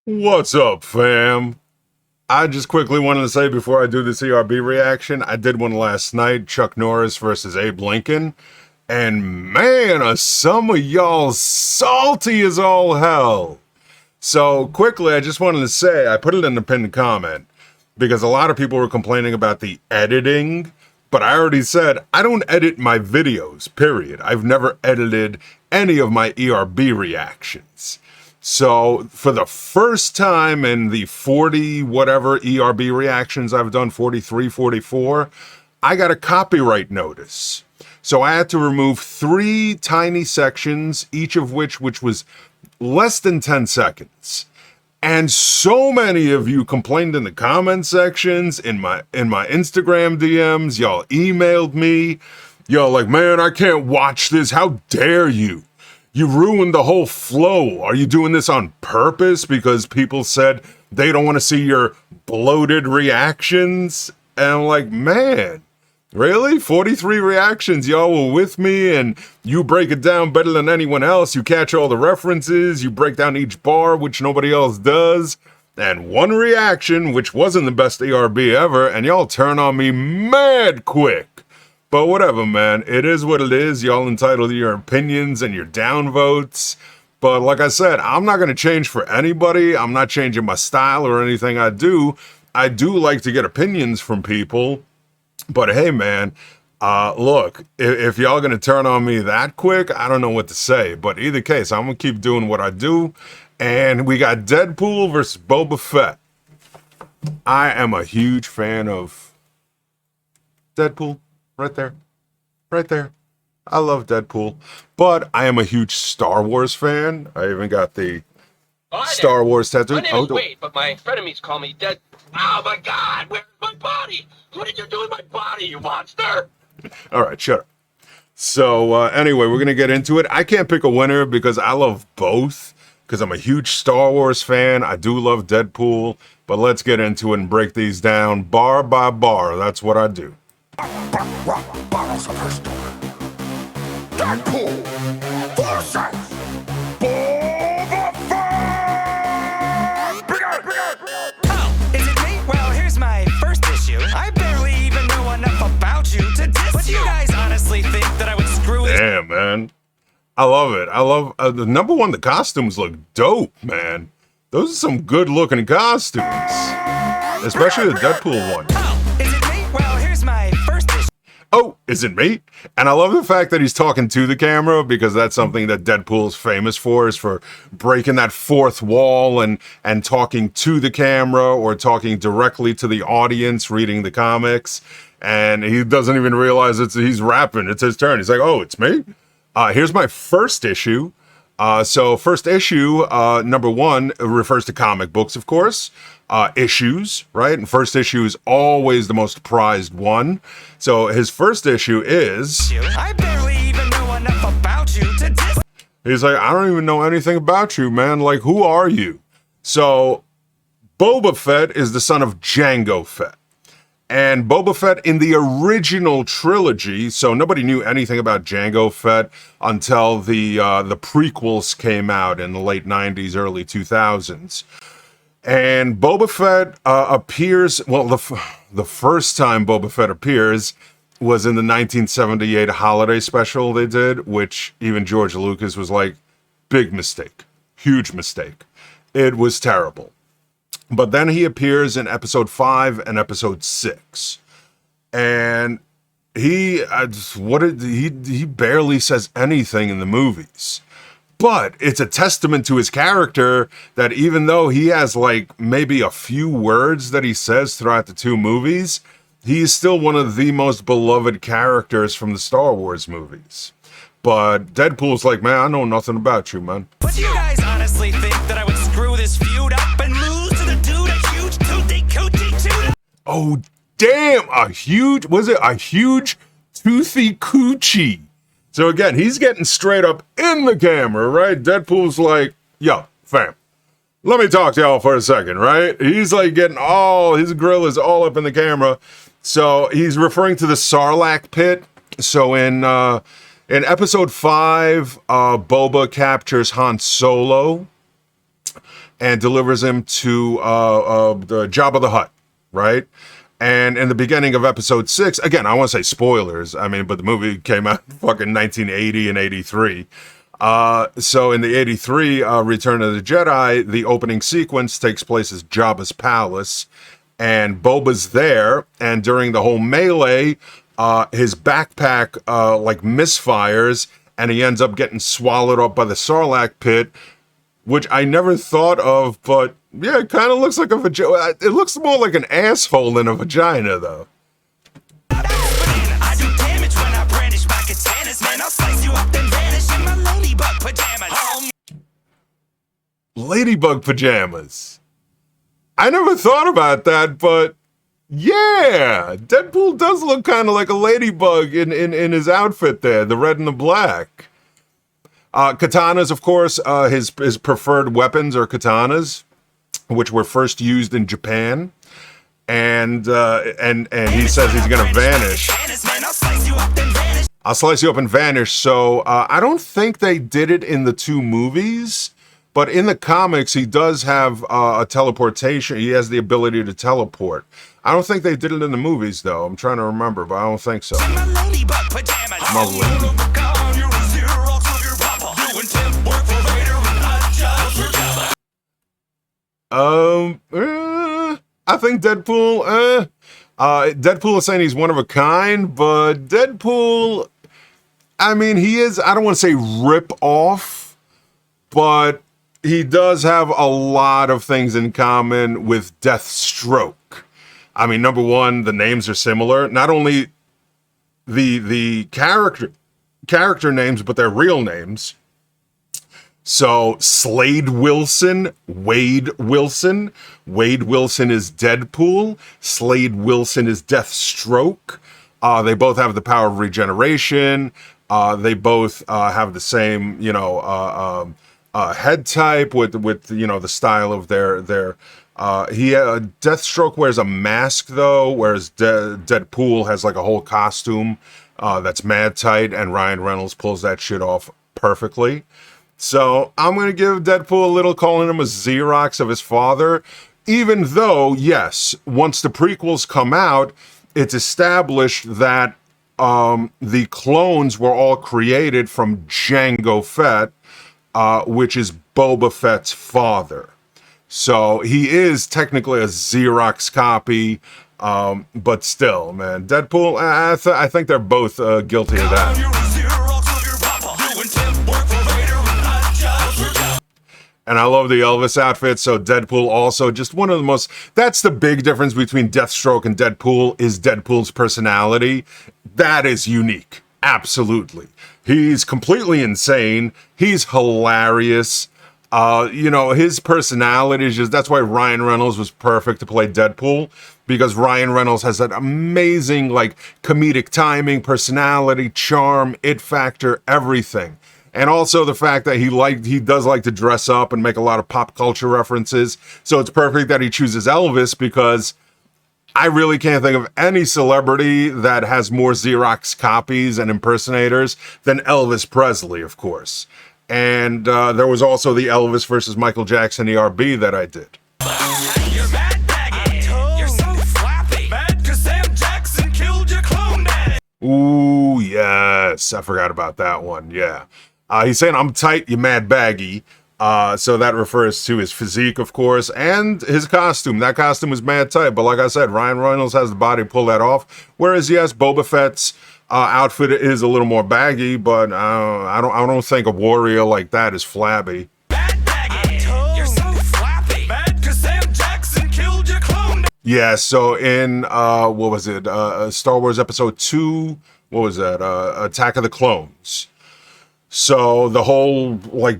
What's up, fam? I just quickly wanted to say before I do this ERB reaction, I did one last night, Chuck Norris versus Abe Lincoln. And man, are some of y'all salty as all hell. So quickly, I just wanted to say, I put it in the pinned comment because a lot of people were complaining about the editing, but I already said I don't edit my videos, period. I've never edited any of my ERB reactions. So for the first time in the 40 whatever ERB reactions I've done, 43, 44, I got a copyright notice. So I had to remove 3 tiny sections, each of which was less than 10 seconds. And so many of you complained in the comment sections, in my Instagram DMs, y'all emailed me. Y'all like, man, I can't watch this. How dare you? You ruined the whole flow. Are you doing this on purpose because people said they don't want to see your bloated reactions? And I'm like, man, really? 43 reactions, y'all were with me, and you break it down better than anyone else. You catch all the references, you break down each bar, which nobody else does. And one reaction, which wasn't the best ERB ever, and y'all turn on me mad quick. But whatever, man. It is what it is. Y'all entitled to your opinions and your downvotes. But like I said, I'm not going to change for anybody. I'm not changing my style or anything I do. I do like to get opinions from people. But hey, man, look, if y'all going to turn on me that quick, I don't know what to say. But either case, I'm going to keep doing what I do. And we got Deadpool versus Boba Fett. I am a huge fan of Deadpool. Right there. Right there. I love Deadpool. But I am a huge Star Wars fan. I even got the Star Wars tattoo. My name is Wade, but my frenemies call me Dead. Oh my God, where's my body? What did you do with my body, you monster? All right, shut up. So anyway, we're going to get into it. I can't pick a winner because I love both. Because I'm a huge Star Wars fan. I do love Deadpool. But let's get into it and break these down bar by bar. That's what I do. Bottles of her story. Deadpool versus Boba Fett! Oh, is it me? Well, here's my first issue. I barely even know enough about you to diss. But do you guys honestly think that I would screw this? Damn, man. I love it. I love the number one. The costumes look dope, man. Those are some good looking costumes, especially the Deadpool one. Oh, is it me? And I love the fact that he's talking to the camera because that's something that Deadpool's famous for, is for breaking that fourth wall and talking to the camera or talking directly to the audience reading the comics. And he doesn't even realize he's rapping. It's his turn. He's like, oh, it's me? Here's my first issue. So first issue, number 1, refers to comic books, of course. Issues, right? And first issue is always the most prized one. So his first issue is... I barely even know enough about you to diss. He's like, I don't even know anything about you, man. Like, who are you? So Boba Fett is the son of Jango Fett. And Boba Fett in the original trilogy, so nobody knew anything about Jango Fett until the prequels came out in the late 90s, early 2000s. And Boba Fett appears, well, the first time Boba Fett appears was in the 1978 holiday special they did, which even George Lucas was like, big mistake, huge mistake. It was terrible. But then he appears in episode 5 and episode 6. And he barely says anything in the movies. But it's a testament to his character that even though he has like maybe a few words that he says throughout the 2 movies, he's still one of the most beloved characters from the Star Wars movies. But Deadpool's like, man, I know nothing about you, man. But do you guys honestly think that I would screw this feud up and lose to the dude a huge toothy coochie? Oh, damn, a huge toothy coochie. So again, he's getting straight up in the camera, right? Deadpool's like, yo, fam, let me talk to y'all for a second, right? He's like getting his grill is all up in the camera. So he's referring to the Sarlacc pit. So in episode 5, Boba captures Han Solo. and delivers him to the Jabba the Hutt, right? And in the beginning of episode 6, again, I want to say spoilers, I mean, but the movie came out fucking 1980 and 83. So in the 83 Return of the Jedi, the opening sequence takes place at Jabba's palace, and Boba's there, and during the whole melee, his backpack like misfires, and he ends up getting swallowed up by the Sarlacc pit, which I never thought of, but yeah, it kind of looks like a vagina. It looks more like an asshole than a vagina, though. I do damage when I brandish my katanas, man. I'll slice you up and vanish in my ladybug pajamas. Ladybug pajamas. I never thought about that, but yeah, Deadpool does look kind of like a ladybug in his outfit there, the red and the black. Katanas, of course, his preferred weapons are katanas, which were first used in Japan, and he says he's gonna vanish. I'll slice you up and vanish. So I don't think they did it in the 2 movies, but in the comics he does have a teleportation. He has the ability to teleport. I don't think they did it in the movies though. I'm trying to remember, but I don't think so. My ladybug. I think Deadpool, Deadpool is saying he's one of a kind, but Deadpool, I mean, he is, I don't want to say rip off, but he does have a lot of things in common with Deathstroke. I mean, number one, the names are similar. Not only the character names, but their real names. So Slade Wilson, Wade Wilson. Wade Wilson is Deadpool. Slade Wilson is Deathstroke. They both have the power of regeneration. They both have the same, head type with the style of their. Deathstroke wears a mask though, whereas Deadpool has like a whole costume that's mad tight, and Ryan Reynolds pulls that shit off perfectly. So I'm going to give Deadpool a little, calling him a Xerox of his father, even though, yes, once the prequels come out, it's established that the clones were all created from Jango Fett, which is Boba Fett's father. So he is technically a Xerox copy, but still, man, Deadpool, I think they're both guilty of that. And I love the Elvis outfit, so Deadpool also just one of the most, that's the big difference between Deathstroke and Deadpool, is Deadpool's personality. That is unique, absolutely. He's completely insane, he's hilarious. His personality is just, that's why Ryan Reynolds was perfect to play Deadpool, because Ryan Reynolds has that amazing, like, comedic timing, personality, charm, it factor, everything. And also the fact that he does like to dress up and make a lot of pop culture references. So it's perfect that he chooses Elvis, because I really can't think of any celebrity that has more Xerox copies and impersonators than Elvis Presley, of course. And there was also the Elvis versus Michael Jackson ERB that I did. You're mad baggy. You're so flappy. Mad 'cause Sam Jackson killed your clone daddy. Ooh, yes. I forgot about that one. Yeah. He's saying, I'm tight, you mad baggy. So that refers to his physique, of course, and his costume. That costume is mad tight. But like I said, Ryan Reynolds has the body to pull that off. Whereas, yes, Boba Fett's outfit is a little more baggy, but I don't think a warrior like that is flabby. Mad baggy. You're so flappy. Mad 'cause Sam Jackson killed your clone. Yeah, so in, what was it? Star Wars Episode 2, what was that? Attack of the Clones. So the whole, like,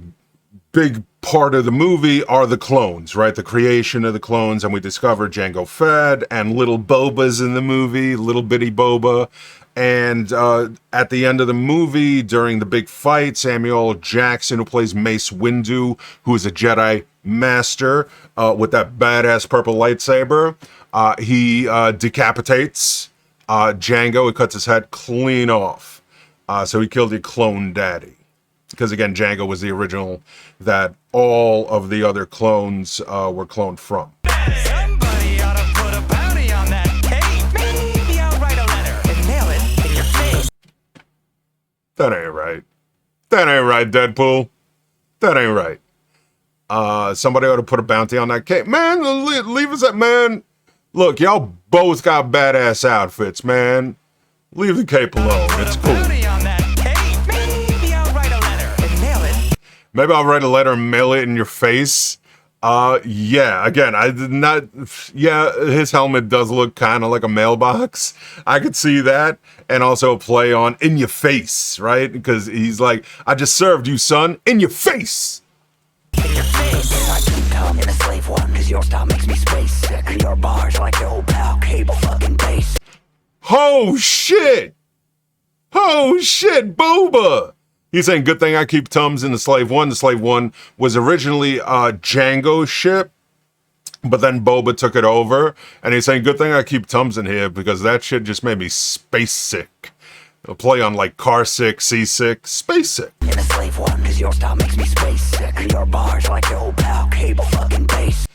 big part of the movie are the clones, right? The creation of the clones, and we discover Jango Fett and little Boba's in the movie, little bitty Boba. And at the end of the movie, during the big fight, Samuel Jackson, who plays Mace Windu, who is a Jedi Master with that badass purple lightsaber, he decapitates Jango. He cuts his head clean off. So he killed your clone daddy. Because again, Django was the original that all of the other clones were cloned from. Somebody ought to put a bounty on that cake. Maybe I'll write a letter and mail it in your face. That ain't right. That ain't right, Deadpool. That ain't right. Somebody ought to put a bounty on that cake. Man, leave us at, man. Look, y'all both got badass outfits, man. Leave the cape alone. It's cool. Maybe I'll write a letter and mail it in your face. Yeah, again, I did not... Yeah, his helmet does look kind of like a mailbox. I could see that. And also a play on in your face, right? Because he's like, I just served you, son. In your face! In your face. I keep tongue in a slave one, cause your style makes me space sick. Your bars are like your old pal, cable fucking bass. Oh, shit! Oh, shit, Boba! He's saying, good thing I keep Tums in the Slave One. The Slave One was originally Django's ship, but then Boba took it over. And he's saying, good thing I keep Tums in here because that shit just made me space sick. A play on like car sick, seasick, space sick. In a Slave One, cause your style makes me space sick. Your bars are like your old pal, cable fucking bass.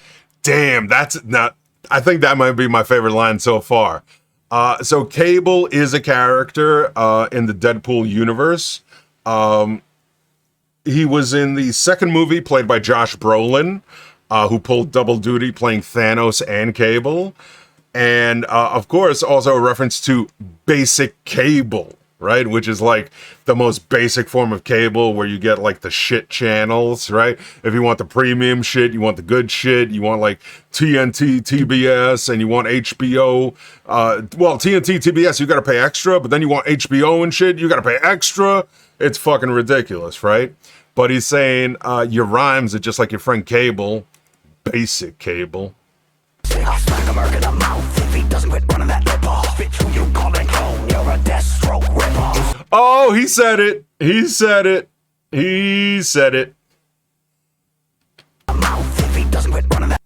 Damn, that's not... I think that might be my favorite line so far. So Cable is a character in the Deadpool universe. He was in the second movie played by Josh Brolin, who pulled double duty playing Thanos and Cable. And, of course, also a reference to basic cable, right? Which is like the most basic form of cable where you get like the shit channels, right? If you want the premium shit, you want the good shit, you want like TNT, TBS, and you want HBO. Well, TNT, TBS, you gotta pay extra, but then you want HBO and shit, you gotta pay extra. It's fucking ridiculous, right? But he's saying your rhymes are just like your friend Cable, basic cable. I'll smack a merc in the mouth if he doesn't quit running that lip off. Bitch, who you calling clone? You're a Deathstroke ripoff. Oh, he said it. He said it. He said it. Mouth if he doesn't quit running that.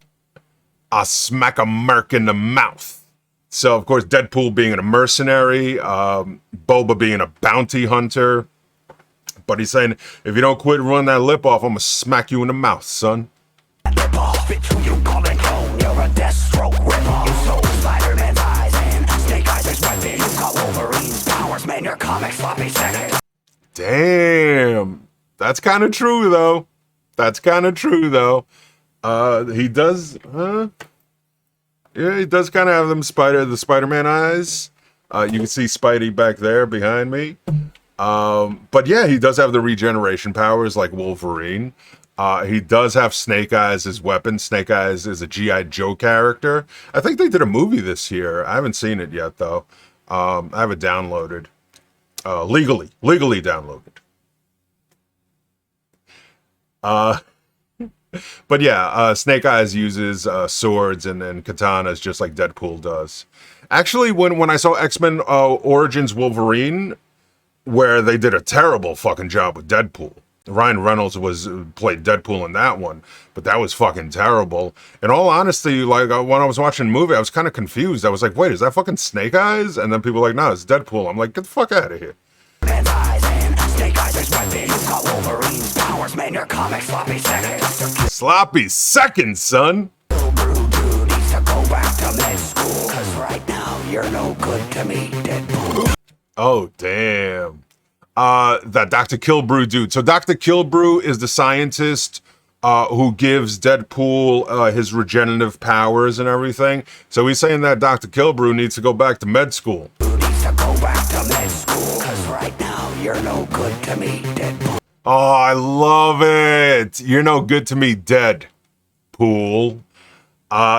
I'll smack a merc in the mouth. So, of course, Deadpool being a mercenary, Boba being a bounty hunter. But he's saying, if you don't quit running that lip off, I'm gonna smack you in the mouth, son. Lip off. Bitch, who you calling clone? You're a Deathstroke ripoff. You stole Spider-Man's eyes and Snake Eyes is weapon. You got Wolverine's powers, man. Your comic sloppy second. Damn. That's kind of true, though. That's kind of true, though. He does, yeah, he does kind of have them the Spider-Man eyes. You can see Spidey back there behind me. But yeah, he does have the regeneration powers like Wolverine. He does have Snake Eyes as weapon. Snake Eyes is a G.I. Joe character. I think they did a movie this year. I haven't seen it yet, though. I have it downloaded. Legally downloaded. But yeah, Snake Eyes uses swords and katanas just like Deadpool does. Actually, when I saw X-Men Origins Wolverine, where they did a terrible fucking job with Deadpool. Ryan Reynolds played Deadpool in that one, but that was fucking terrible. In all honesty, like when I was watching the movie, I was kind of confused. I was like, wait, is that fucking Snake Eyes? And then people were like, no, it's Deadpool. I'm like, get the fuck out of here. Man's eyes and Snake Eyes is weapon. You got Wolverine's powers, man. Your comic sloppy second. Sloppy second, son. Little brew dude needs to go back to med school. Cause right now, you're no good to me, Deadpool. Oh, damn. That Dr. Kilbrew dude. So Dr. Kilbrew is the scientist who gives Deadpool his regenerative powers and everything. So he's saying that Dr. Kilbrew needs to go back to med school. Who needs to go back to med school? Cause right now, you're no good to me, Deadpool. Oh, I love it. You're no good to me, Deadpool.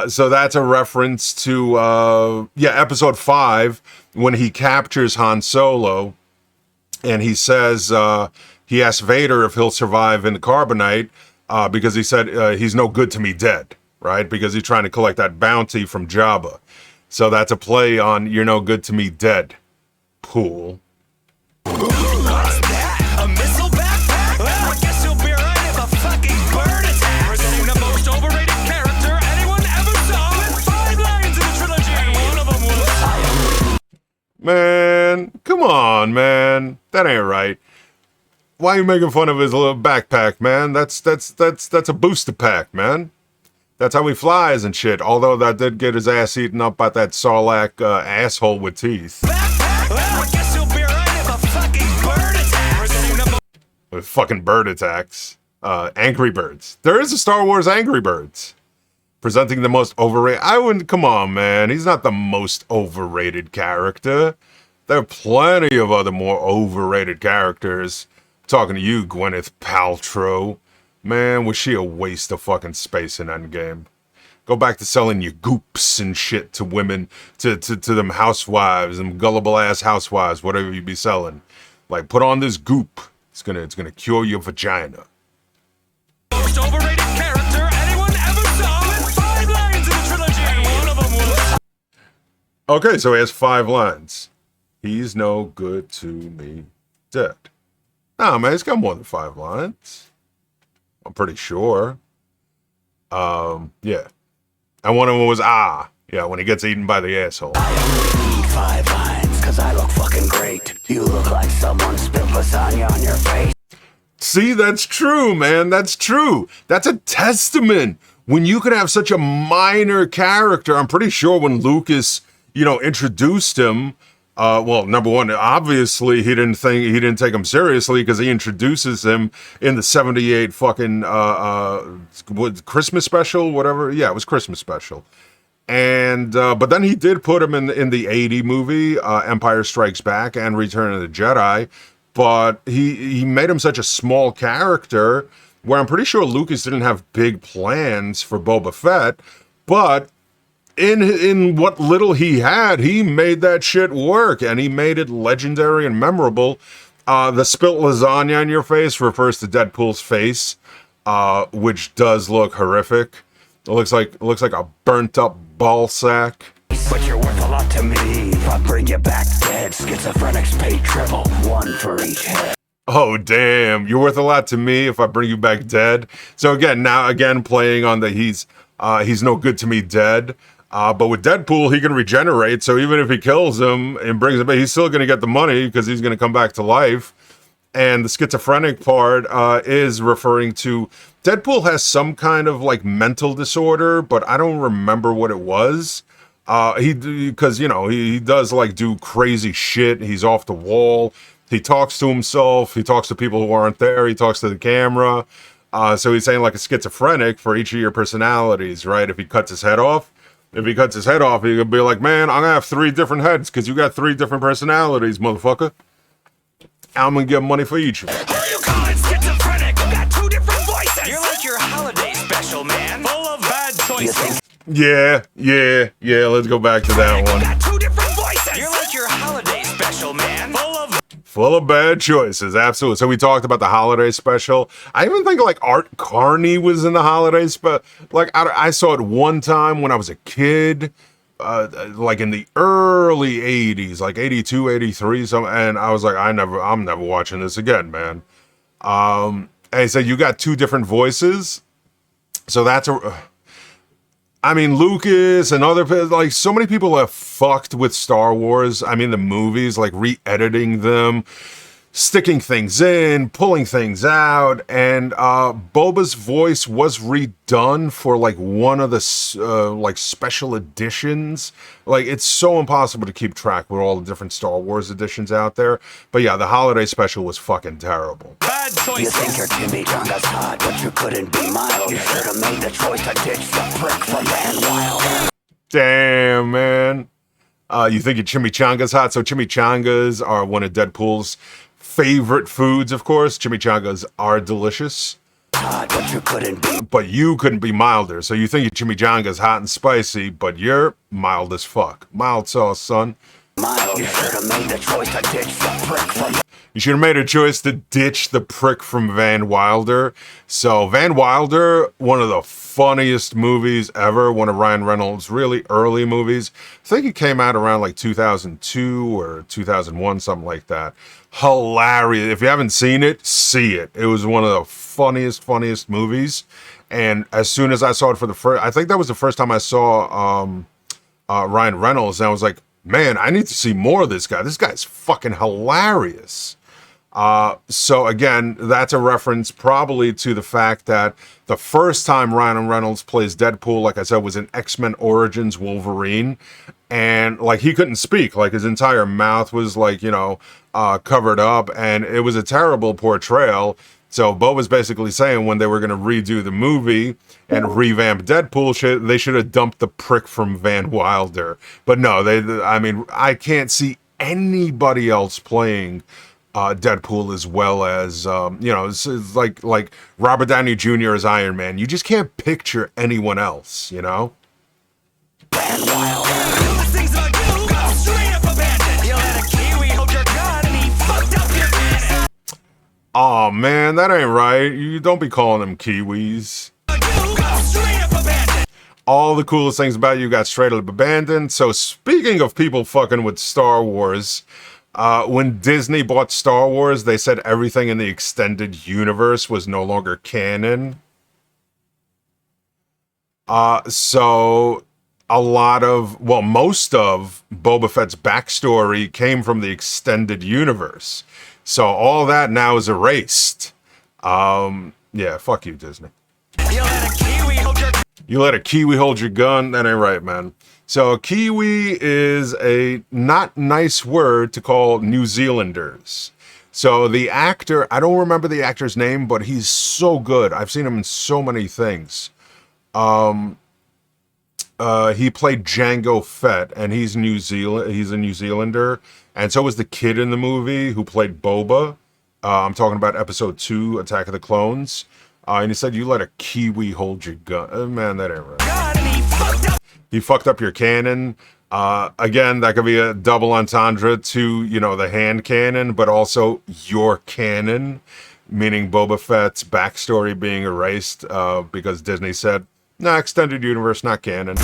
So that's a reference to, episode 5, when he captures Han Solo. And he says, he asked Vader if he'll survive in the carbonite, because he said he's no good to me dead, right? Because he's trying to collect that bounty from Jabba. So that's a play on you're no good to me dead, Pool. What's that? A missile backpack? Well, I guess you'll be right if a fucking bird attack. Presenting the most overrated character anyone ever saw with 5 lines in the trilogy. And one of them was... Man, come on, man. That ain't right. Why are you making fun of his little backpack, man? That's a booster pack, man. That's how he flies and shit. Although that did get his ass eaten up by that Sarlacc asshole with teeth. Backpack? Well, I guess you'll be right if a fucking bird attack. Presenting the With fucking bird attacks. Angry Birds. There is a Star Wars Angry Birds. Presenting the most overrated. I wouldn't. Come on, man. He's not the most overrated character. There are plenty of other more overrated characters. I'm talking to you, Gwyneth Paltrow. Man, was she a waste of fucking space in Endgame. Go back to selling your goops and shit to women, to them housewives, them gullible ass housewives, whatever you be selling. Like, put on this goop. It's gonna cure your vagina. most overrated character anyone ever saw with 5 lines in the trilogy. And one of them was... Okay, so he has 5 lines. He's no good to me dead. Nah, man, he's got more than 5 lines. I'm pretty sure. Yeah. And one of them was yeah, when he gets eaten by the asshole. I only need 5 lines, cause I look fucking great. You look like someone spilled lasagna on your face. See, that's true, man. That's true. That's a testament. When you could have such a minor character, I'm pretty sure when Lucas, introduced him, well, number one, obviously he didn't take him seriously because he introduces him in the 78 fucking Christmas special, whatever. Yeah, it was Christmas special. And but then he did put him in the 80 movie, Empire Strikes Back and Return of the Jedi. But he made him such a small character where I'm pretty sure Lucas didn't have big plans for Boba Fett, but in what little he had, he made that shit work, and he made it legendary and memorable. The spilt lasagna on your face refers to Deadpool's face, which does look horrific. It looks like a burnt up ball sack. But you're worth a lot to me. If I bring you back dead, schizophrenics pay triple, 1 for each head. Oh, damn. You're worth a lot to me if I bring you back dead. So again, playing on the he's no good to me dead. But with Deadpool, he can regenerate. So even if he kills him and brings him back, he's still going to get the money because he's going to come back to life. And the schizophrenic part is referring to Deadpool has some kind of like mental disorder, but I don't remember what it was. He does like do crazy shit. He's off the wall. He talks to himself. He talks to people who aren't there. He talks to the camera. So he's saying like a schizophrenic for each of your personalities, right? If he cuts his head off, he could be like, man, I'm gonna have 3 different heads because you got 3 different personalities, motherfucker. I'm gonna get money for each of them. Who you calling schizophrenic? You got 2 different voices. You're like your holiday special, man. Full of bad choices. Yeah, let's go back to that one. You got 2 different voices. You're like your holiday special, man. Full of bad choices, absolutely. So we talked about the holiday special. I even think like Art Carney was in the holiday special. Like I saw it one time when I was a kid, like in the early 80s, like 82, 83, and I was like, I'm never watching this again, man. And he said, you got 2 different voices. So that's Lucas and other, like, so many people have fucked with Star Wars. The movies, like, re-editing them, sticking things in, pulling things out, and Boba's voice was redone for, like, one of the, special editions. Like, it's so impossible to keep track with all the different Star Wars editions out there. But yeah, the holiday special was fucking terrible. Bad choices. You think your chimichanga's hot, but you couldn't be mild. You should have made the choice to ditch the prick from Van Wilder. Damn, man. You think your chimichanga's hot? So chimichangas are one of Deadpool's favorite foods, of course. Chimichangas are delicious. Hot, but you couldn't be milder. So you think your chimichanga's hot and spicy, but you're mild as fuck. Mild sauce, son. Mild. You should have made the choice to ditch the prick from... You should have made a choice to ditch the prick from Van Wilder. So Van Wilder, one of the funniest movies ever, one of Ryan Reynolds' really early movies. I think it came out around like 2002 or 2001, something like that. Hilarious. If you haven't seen it, see it. It was one of the funniest movies. And as soon as I saw it for the first, I think that was the first time I saw Ryan Reynolds, and I was like, man, I need to see more of this guy. This guy's fucking hilarious. So again, that's a reference probably to the fact that the first time Ryan Reynolds plays Deadpool, like I said, was in X-Men Origins Wolverine. And like he couldn't speak, like his entire mouth was like, covered up, and it was a terrible portrayal. So Boba's basically saying when they were going to redo the movie and revamp Deadpool, they should have dumped the prick from Van Wilder. But no, I can't see anybody else playing Deadpool as well as, it's like Robert Downey Jr. as Iron Man. You just can't picture anyone else, Oh man, that ain't right. You don't be calling them Kiwis. All the coolest things about you got straight up abandoned. So speaking of people fucking with Star Wars, when Disney bought Star Wars, they said everything in the extended universe was no longer canon. So most of Boba Fett's backstory came from the extended universe. So all that now is erased. Yeah, fuck you, Disney. You let a Kiwi hold your gun? That ain't right, man. So Kiwi is a not nice word to call New Zealanders. So the actor, I don't remember the actor's name, but he's so good. I've seen him in so many things. He played Jango Fett, and he's a New Zealander. And so was the kid in the movie who played Boba. I'm talking about episode 2, Attack of the Clones. And he said, you let a Kiwi hold your gun. Man, that ain't right. He fucked up your cannon. Again, that could be a double entendre to, the hand cannon, but also your canon, meaning Boba Fett's backstory being erased because Disney said, nah, extended universe, not canon.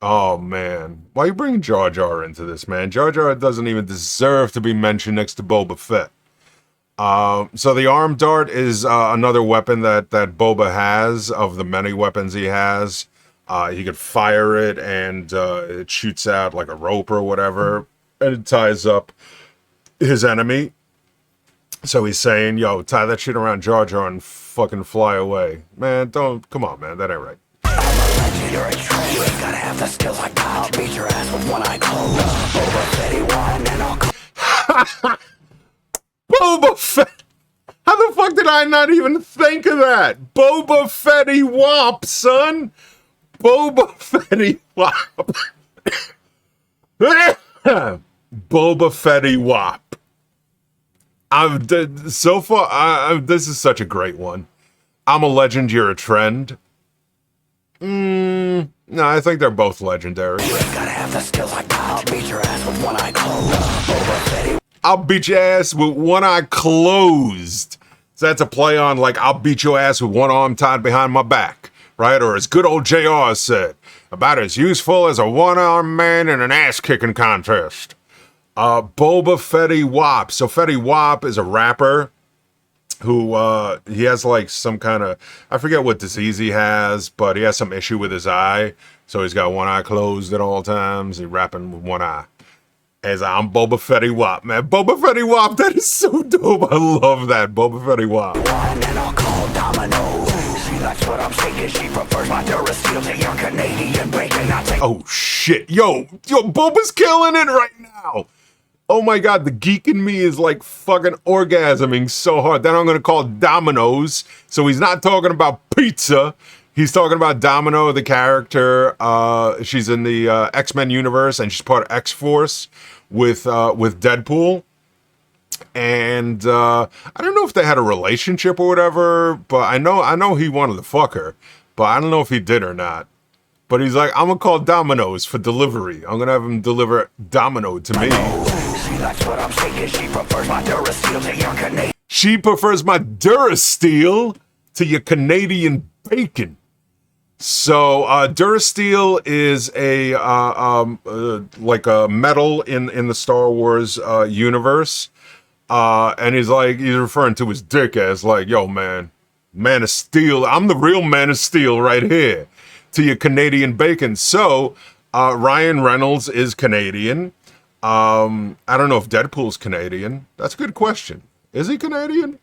Oh, man. Why are you bringing Jar Jar into this, man? Jar Jar doesn't even deserve to be mentioned next to Boba Fett. So the arm dart is another weapon that Boba has of the many weapons he has. He could fire it and it shoots out like a rope or whatever, and it ties up his enemy. So he's saying, yo, tie that shit around Jar Jar and fucking fly away. Man, come on, man, that ain't right. You're a traitor, you ain't gotta have the skills like I'll beat your ass with one eye closed. Boba Fett, and I'll Boba Fett! How the fuck did I not even think of that? Boba Fetty Wop, son! Boba Fetty Wop. Boba Fetty Wop. This is such a great one. I'm a legend, you're a trend. No, I think they're both legendary. You ain't gotta have the skills like I'll beat your ass with one eye closed. I'll beat your ass with one eye closed. So that's a play on like I'll beat your ass with one arm tied behind my back, right? Or as good old JR said, about as useful as a one-armed man in an ass-kicking contest. Boba Fetty Wop. So Fetty Wap is a rapper who he has like some kind of, I forget what disease he has, but he has some issue with his eye. So he's got one eye closed at all times. He's rapping with one eye. As I'm Boba Fetty Wop, man. Boba Fetty Wop, that is so dope. I love that. Boba Fetty Wop. And I'll call Domino. She likes what I'm shaking. She prefers my Duracell to your Canadian bacon. Oh shit. Yo, Boba's killing it right now. Oh my god, the geek in me is like fucking orgasming so hard. Then I'm gonna call Domino's. So he's not talking about pizza. He's talking about Domino, the character. She's in the X-Men universe, and she's part of X-Force with Deadpool. And I don't know if they had a relationship or whatever, but I know he wanted to fuck her, but I don't know if he did or not. But he's like, I'm gonna call Domino's for delivery. I'm gonna have him deliver Domino to me. She likes what I'm shaking. She prefers my Duracell to your Canadian. She prefers my Duracell to your Canadian bacon. So Durasteel is a like a metal in the Star Wars universe, and he's referring to his dick as like, yo man of steel, I'm the real man of steel right here to your Canadian bacon. So Ryan Reynolds is Canadian. I don't know if Deadpool's Canadian. That's a good question. Is he Canadian?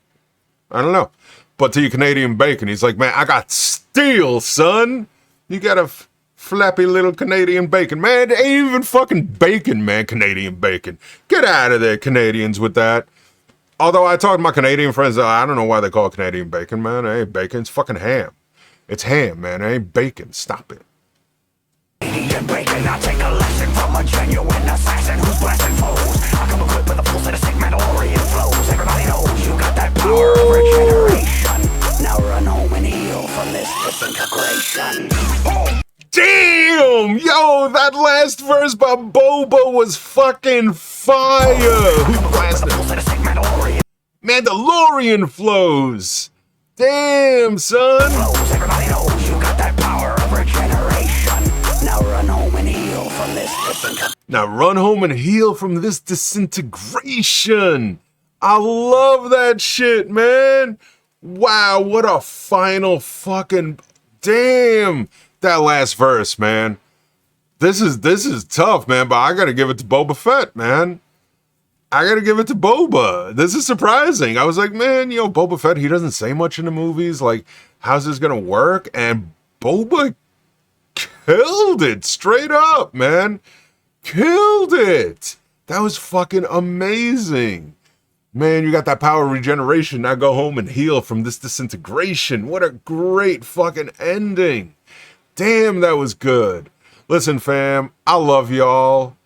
I don't know. But to your Canadian bacon, he's like, man, I got steel, son. You got a flappy little Canadian bacon. Man, it ain't even fucking bacon, man, Canadian bacon. Get out of there, Canadians, with that. Although I talked to my Canadian friends, I don't know why they call it Canadian bacon, man. It ain't bacon, it's fucking ham. It's ham, man. It ain't bacon. Stop it. Canadian bacon, I take a lesson from a genuine assassin who's blasting foes. I come equipped with a full set of sick Mandalorian flows. Everybody knows you got that power of regeneration. Now run home and heal from this disintegration. Damn! Yo, that last verse by Boba was fucking fire! Who blasted? Mandalorian flows! Damn, son! Everybody knows you got that power of regeneration. Now run home and heal from this disintegration. Now run home and heal from this disintegration! I love that shit, man! Wow, what a final fucking... Damn! That last verse, man. This is tough, man, but I gotta give it to Boba Fett, man. I gotta give it to Boba. This is surprising. I was like, man, you know, Boba Fett, he doesn't say much in the movies. Like, how's this gonna work? And Boba killed it straight up, man. Killed it. That was fucking amazing. Man, you got that power of regeneration. Now go home and heal from this disintegration. What a great fucking ending. Damn, that was good. Listen, fam, I love y'all,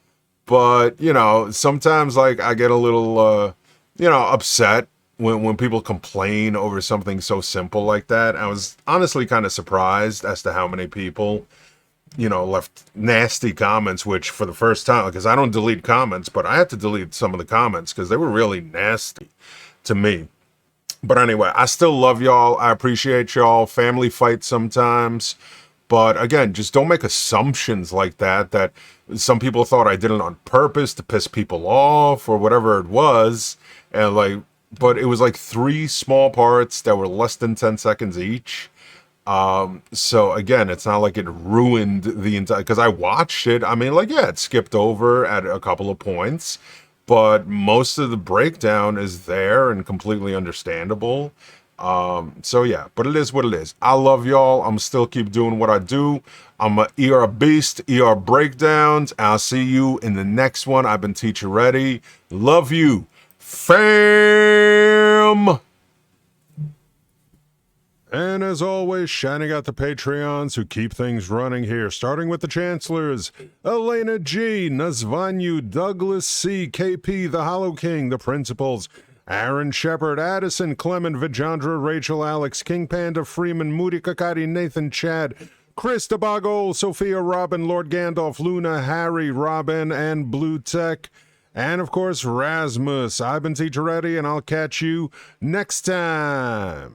but, you know, sometimes, like, I get a little, you know, upset when people complain over something so simple like that. I was honestly kind of surprised as to how many people, you know, left nasty comments, which for the first time, because I don't delete comments, but I had to delete some of the comments because they were really nasty to me. But anyway, I still love y'all. I appreciate y'all. Family fights sometimes. But again, just don't make assumptions like that, that some people thought I did it on purpose to piss people off or whatever it was. And like, but it was like 3 small parts that were less than 10 seconds each. So again, it's not like it ruined the entire, because I watched it. I mean, like, yeah, it skipped over at a couple of points, but most of the breakdown is there and completely understandable. So yeah, but it is what it is. I love y'all. I'm still keep doing what I do. I'm a ER beast, ER breakdowns. I'll see you in the next one. I've been teacher ready. Love you, fam. And as always, shining out the Patreons who keep things running here, starting with the Chancellors, Elena G, Nazvanyu, Douglas C, KP, the Hollow King, the Principals, Aaron Shepard, Addison, Clement, Vijandra, Rachel, Alex, King Panda, Freeman, Moody Kakati, Nathan, Chad, Chris Debago, Sophia, Robin, Lord Gandalf, Luna, Harry, Robin, and Blue Tech, and of course, Rasmus. I've been Teacher Ready, and I'll catch you next time.